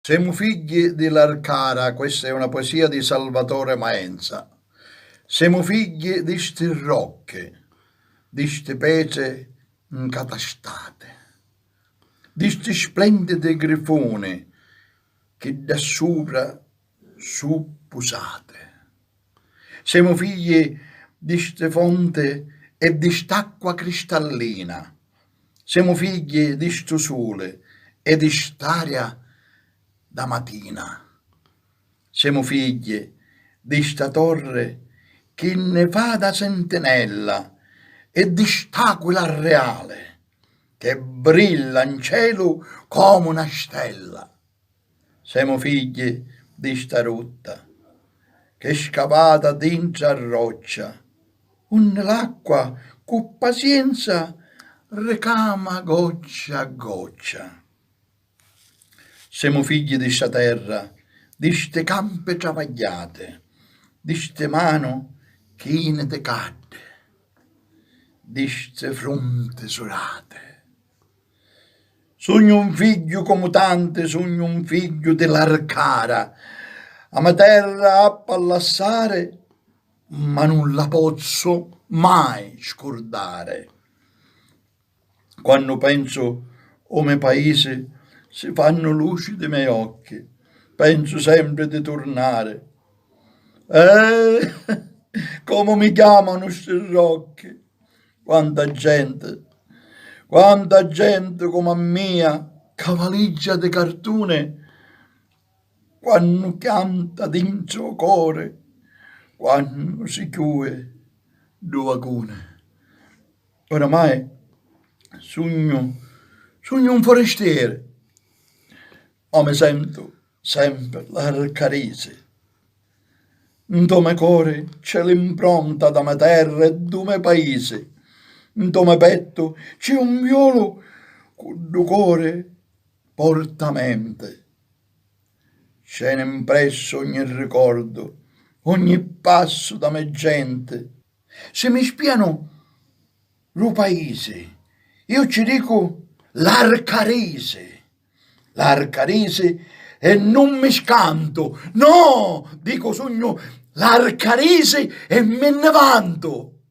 Siamo figli di Larcara, questa è una poesia di Salvatore Maenza. Siamo figli di sti rocche, di sti pece incatastate, di sti splendidi grifoni che da sopra su pusate. Siamo figli di ste fonte e di st'acqua cristallina. Siamo figli di sto sole e di st'aria da mattina. Siamo figli di sta torre che ne fa da sentinella e di st'aquila reale che brilla in cielo come una stella. Siamo figli di sta rotta che scavata dentro a roccia, onde l'acqua con pazienza recama goccia a goccia. Siamo figli di sta terra, di ste campe travagliate, di ste mano che ne decadde, di ste fronte surate. Sogno un figlio come tante, sogno un figlio dell'Arcara, a ma terra a pallassare, ma non la posso mai scordare. Quando penso o me paese si fanno luci dei miei occhi, penso sempre di tornare. Come mi chiamano sti rocchi, quanta gente come a mia, cavaliggia di cartone, quando canta dentro cuore, quando si chiude due lacune. Oramai sogno un forestiere, ma mi sento sempre l'arcarise. Nto me core c'è l'impronta da me terra e do me paese. Nto me petto c'è un violo con do core porta mente. C'è impresso ogni ricordo, ogni passo da me gente. Se mi spiano lo paese, io ci dico l'arcarese. L'arcarese e non mi scanto, no, dico sogno l'arcarese e me ne vanto.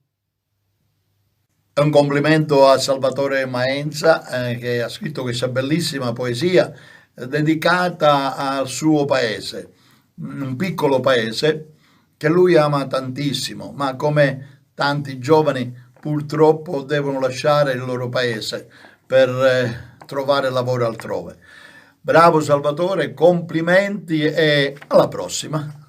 Un complimento a Salvatore Maenza che ha scritto questa bellissima poesia dedicata al suo paese, un piccolo paese che lui ama tantissimo, ma come tanti giovani purtroppo devono lasciare il loro paese per trovare lavoro altrove. Bravo Salvatore, complimenti e alla prossima.